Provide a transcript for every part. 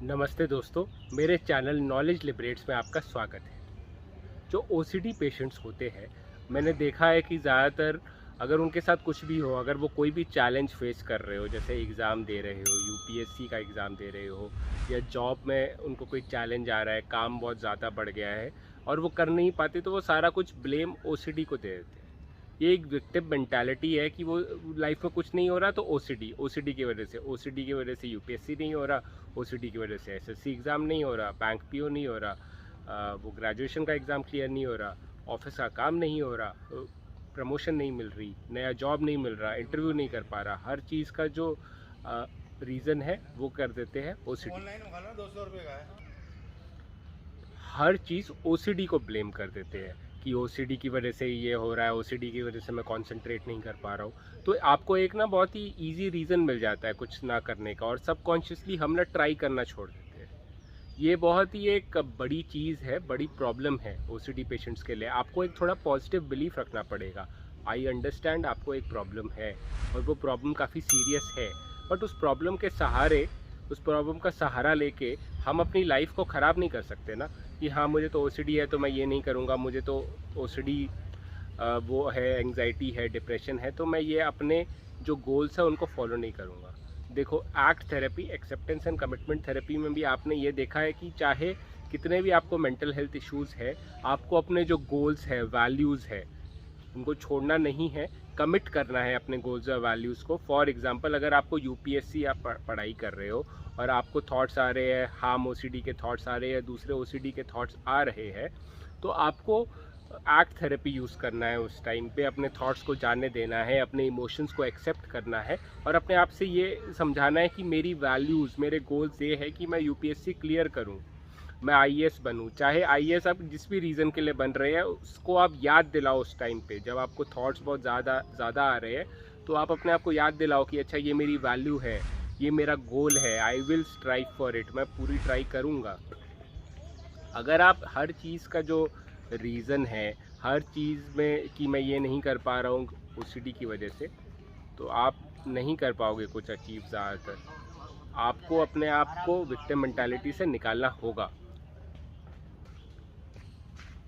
नमस्ते दोस्तों, मेरे चैनल नॉलेज लिबरेट्स में आपका स्वागत है। जो ओसीडी पेशेंट्स होते हैं, मैंने देखा है कि ज़्यादातर अगर उनके साथ कुछ भी हो, अगर वो कोई भी चैलेंज फेस कर रहे हो, जैसे एग्ज़ाम दे रहे हो, यूपीएससी का एग्ज़ाम दे रहे हो, या जॉब में उनको कोई चैलेंज आ रहा है, काम बहुत ज़्यादा बढ़ गया है और वो कर नहीं पाते, तो वो सारा कुछ ब्लेम ओसीडी को दे देते हैं। ये एक विक्टिम मेंटालिटी है कि वो लाइफ में कुछ नहीं हो रहा तो ओसीडी की वजह से, ओसीडी की वजह से यूपीएससी नहीं हो रहा, ओसीडी की वजह से एसएससी एग्ज़ाम नहीं हो रहा, बैंक पीओ नहीं हो रहा, वो ग्रेजुएशन का एग्ज़ाम क्लियर नहीं हो रहा, ऑफिस का काम नहीं हो रहा, प्रमोशन नहीं मिल रही, नया जॉब नहीं मिल रहा, इंटरव्यू नहीं कर पा रहा। हर चीज़ का जो रीज़न है वो कर देते हैं ओसीडी। ऑनलाइन मंगाना 200 रुपये का है। हर चीज़ ओसीडी को ब्लेम कर देते हैं कि ओसीडी की वजह से ये हो रहा है, ओसीडी की वजह से मैं कंसंट्रेट नहीं कर पा रहा हूँ। तो आपको एक ना बहुत ही इजी रीज़न मिल जाता है कुछ ना करने का, और सबकॉन्शियसली हम ना ट्राई करना छोड़ देते हैं। ये बहुत ही एक बड़ी चीज़ है, बड़ी प्रॉब्लम है ओसीडी पेशेंट्स के लिए। आपको एक थोड़ा पॉजिटिव बिलीफ रखना पड़ेगा। आई अंडरस्टैंड आपको एक प्रॉब्लम है और वो प्रॉब्लम काफ़ी सीरियस है, बट उस प्रॉब्लम का सहारा लेके हम अपनी लाइफ को ख़राब नहीं कर सकते ना, कि हाँ मुझे तो ओसीडी है तो मैं ये नहीं करूँगा, मुझे तो ओसीडी वो है, एंग्जाइटी है, डिप्रेशन है, तो मैं ये अपने जो गोल्स हैं उनको फॉलो नहीं करूँगा। देखो, act therapy, acceptance and commitment therapy में भी आपने ये देखा है कि चाहे कितने भी आपको मेंटल हेल्थ इश्यूज़ है, आपको अपने जो गोल्स है, वैल्यूज़ है, उनको छोड़ना नहीं है, कमिट करना है अपने गोल्स और वैल्यूज़ को। फॉर एग्जांपल, अगर आपको यूपीएससी आप पढ़ाई कर रहे हो और आपको थॉट्स आ रहे हैं, हार्म ओसीडी के थॉट्स आ रहे हैं, दूसरे ओसीडी के थॉट्स आ रहे हैं, तो आपको एक्ट थेरेपी यूज़ करना है। उस टाइम पे अपने थॉट्स को जाने देना है, अपने इमोशंस को एक्सेप्ट करना है और अपने आप से ये समझाना है कि मेरी वैल्यूज़, मेरे गोल्स ये है कि मैं यूपीएससी क्लियर करूँ, मैं आईएएस बनूं। चाहे आईएएस आप जिस भी रीज़न के लिए बन रहे हैं, उसको आप याद दिलाओ उस टाइम पे जब आपको थॉट्स बहुत ज़्यादा आ रहे हैं, तो आप अपने आप को याद दिलाओ कि अच्छा, ये मेरी वैल्यू है, ये मेरा गोल है, I will strive for it, मैं पूरी ट्राई करूँगा। अगर आप हर चीज़ का जो रीज़न है, हर चीज़ में कि मैं ये नहीं कर पा रहा हूँ ओसीडी की वजह से, तो आप नहीं कर पाओगे कुछ अचीव। ज़्यादातर आपको अपने आप को विक्टिम मेंटालिटी से निकालना होगा।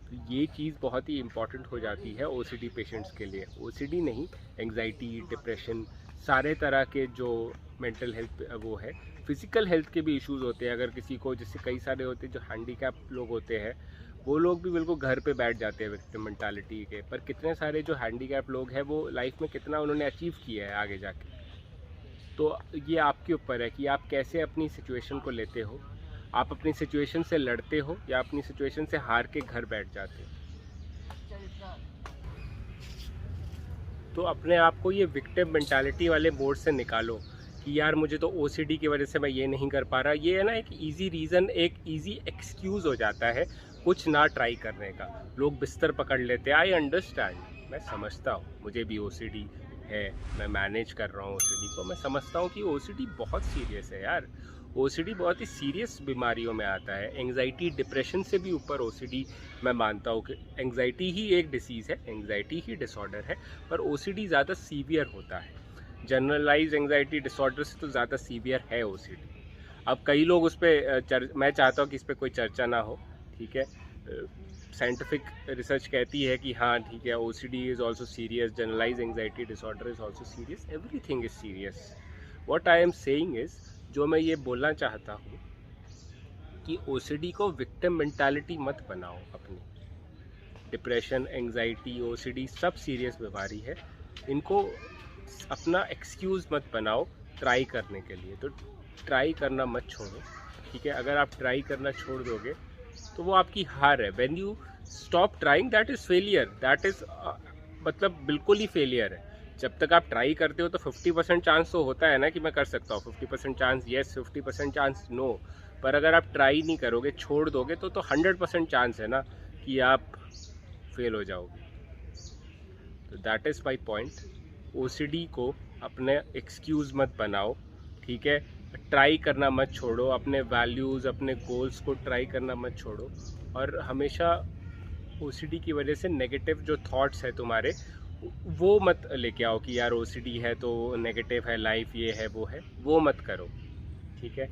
तो ये चीज़ बहुत ही इम्पॉर्टेंट हो जाती है ओसीडी पेशेंट्स के लिए। ओसीडी नहीं, एंग्जाइटी, डिप्रेशन, सारे तरह के जो मेंटल हेल्थ वो है, फिज़िकल हेल्थ के भी इश्यूज़ होते हैं। अगर किसी को, जैसे कई सारे होते हैं जो हैंडीकैप लोग होते हैं, वो लोग भी बिल्कुल घर पे बैठ जाते हैं विक्टिम मेंटालिटी के। पर कितने सारे जो हैंडीकैप लोग हैं, वो लाइफ में कितना उन्होंने अचीव किया है आगे जाके। तो ये आपके ऊपर है कि आप कैसे अपनी सिचुएशन को लेते हो। आप अपनी सिचुएशन से लड़ते हो या अपनी सिचुएशन से हार के घर बैठ जाते हो। तो अपने आप को ये विक्टिम मेंटालिटी वाले मोड से निकालो कि यार मुझे तो ओसीडी की वजह से मैं ये नहीं कर पा रहा। ये है ना, एक इजी रीज़न, एक इजी एक्सक्यूज़ हो जाता है कुछ ना ट्राई करने का। लोग बिस्तर पकड़ लेते हैं। आई अंडरस्टैंड, मैं समझता हूँ, मुझे भी ओसीडी है, मैं मैनेज कर रहा हूँ ओसीडी को। मैं समझता हूँ कि ओसीडी बहुत सीरियस है यार। ओसीडी बहुत ही सीरियस बीमारियों में आता है। एंग्जाइटी, डिप्रेशन से भी ऊपर ओसीडी, मैं मानता हूँ कि एंग्जाइटी ही एक डिसीज़ है, एंग्जाइटी ही डिसऑर्डर है, पर ओसीडी ज़्यादा सीवियर होता है। जनरलाइज एंग्जाइटी डिसऑर्डर से तो ज़्यादा सीवियर है ओसीडी। अब कई लोग उस पर मैं चाहता हूँ कि इस पर कोई चर्चा ना हो, ठीक है। साइंटिफिक रिसर्च कहती है कि हाँ ठीक है, OCD is also serious, generalise anxiety disorder is also serious, everything is serious. What I am saying is, जो मैं ये बोलना चाहता हूँ कि ओसीडी को विक्टिम मेंटालिटी मत बनाओ अपनी। डिप्रेशन, एंग्जाइटी, ओसीडी सब सीरियस बीमारी है। इनको अपना एक्सक्यूज़ मत बनाओ ट्राई करने के लिए। तो ट्राई करना मत छोड़ो, ठीक है। अगर आप ट्राई करना छोड़ दोगे तो वो आपकी हार है। When you stop trying, that is failure, that is मतलब बिल्कुल ही फेलियर है। जब तक आप ट्राई करते हो तो 50% चांस तो होता है ना कि मैं कर सकता हूँ। 50% चांस येस, 50% चांस नो। पर अगर आप ट्राई नहीं करोगे, छोड़ दोगे, तो 100% चांस है ना कि आप फेल हो जाओगे। तो that is my point. OCD को अपने एक्सक्यूज़ मत बनाओ, ठीक है। ट्राई करना मत छोड़ो, अपने वैल्यूज़, अपने गोल्स को ट्राई करना मत छोड़ो। और हमेशा ओसीडी की वजह से नेगेटिव जो थॉट्स है तुम्हारे, वो मत लेके आओ कि यार ओसीडी है तो नेगेटिव है लाइफ, ये है वो है, वो मत करो, ठीक है।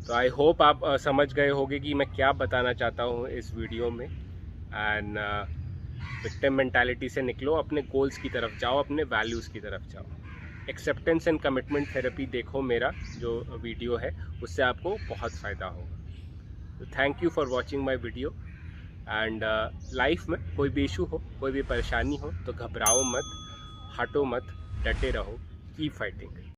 तो आई होप आप समझ गए होंगे कि मैं क्या बताना चाहता हूँ इस वीडियो में। एंड विक्टिम मेंटालिटी से निकलो, अपने गोल्स की तरफ जाओ, अपने वैल्यूज़ की तरफ जाओ। एक्सेप्टेंस एंड कमिटमेंट थेरेपी देखो, मेरा जो वीडियो है उससे आपको बहुत फ़ायदा होगा। तो thank you for watching my video. And life में कोई भी इशू हो, कोई भी परेशानी हो तो घबराओ मत, हटो मत, डटे रहो, कीप फाइटिंग।